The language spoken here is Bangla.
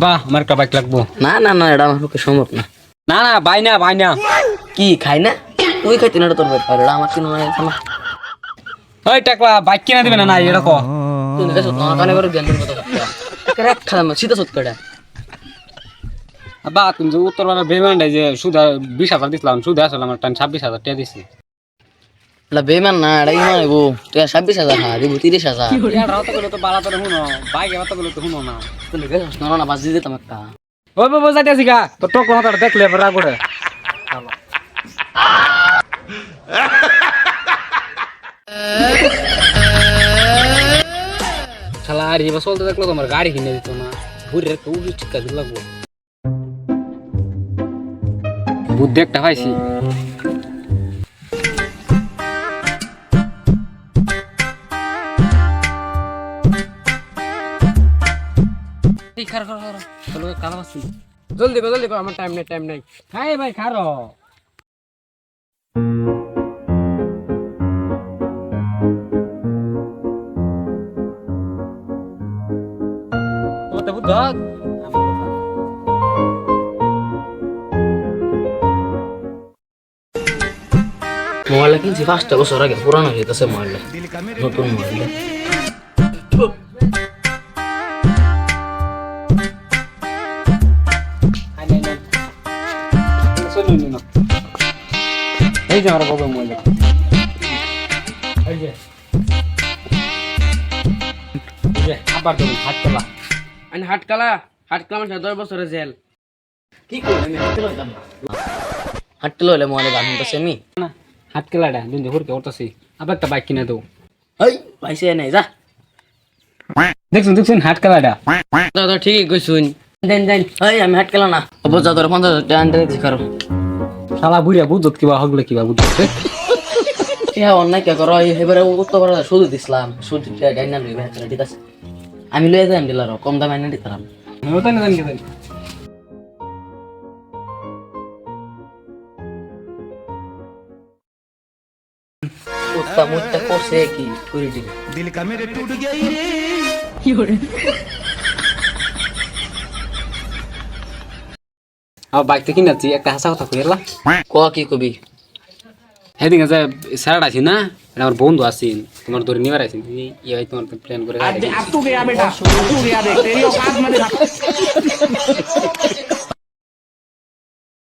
বাহ আমার একটা বাইক লাগবো। না না না, এটা আমার পক্ষে সম্ভব না। না না ভাই না কি খাই না তুই খাইতি না, এটা তোর ব্যাপার, এটা আমার কিনো না। ওই টাকলা বাইক কিনা দিবে না না এরকম তুই দেখছ না কানে করে জ্ঞান কথা কথা এক খালাম সিধা সৎকাটা। বা তুমি যে উত্তরপাড়ার বেমানটাই যে সুদা 20,000 দিছিলাম, সুদে আসলে আমার টাইম 26,000 টাকা দিছি। এটা বেমান না, এটা ইমান হইব। তুই 26,000 হা দিব 30,000। তো বালা তোর শুনো, বাইকে বাতা বলে তো শুনো না। তুই দেখছ না না বাজি দিতাম একটা। ওই বাবা যাইতে আসি গা, তোর টক কথাটা দেখলে এবার রাগ ওঠে। শালা আর এবার চলতে দেখলো তোমার গাড়ি কিনে দিত না, ঘুরে তো উড়ি ঠিক কাজে লাগবো। বুদ্ধি একটা পাইছি। জলদি জলদি আমার টাইম নাই। হ্যাঁ ভাই খারো বুদ্ধ মোবাইলটা কিনছি 5টা বছর আগে, পুরানো হয়ে গেছে মোবাইলটা, নতুন মোবাইলটা। এই যে আমার বাবা মোবাইল আবার ধরুন হাত তোলা। আমি হাটকালা মানে 10 বছরের জেল। কি করব আমি হাঁটতে লইতাম না, হাঁটতে লইলে মোবাইলে গান শুনতেছি আমি। না হাত খেলাটা দুই হুরকে উঠতেছি, আবার একটা বাইক কিনে দেবো। এই পাইছে নাই যা। দেখছুন হাত খেলাটা দাদা ঠিকই কইছুন। দেন দেন এই আমি হাঁটকেলা না, অবজা তোর 50,000 টাকা আনতে দিছি কারো। শালা বুড়িয়া বুঝত কিবা হগলে কিবা বুঝতে ইয়া অন্যায় কে করো, এবারে উত্তর পাড়া সুদ দিছিলাম, সুদ গাইনা লইবে হাতে ঠিক আছে। আমি লইয়া যাই ডিলার কম দামে এনে দিতাম। ওটা না জানি কেন উত্তা মুত্তা করছে কি করে দিবে। বাইকটা কিনেছি একটা হাসা কথা কইলা। ক কি কবি? সেদিন যে স্যার আছি না, আমার বন্ধু আছেন, তোমার ধরে নিবার আছেন, ভাই তোমার প্ল্যান করে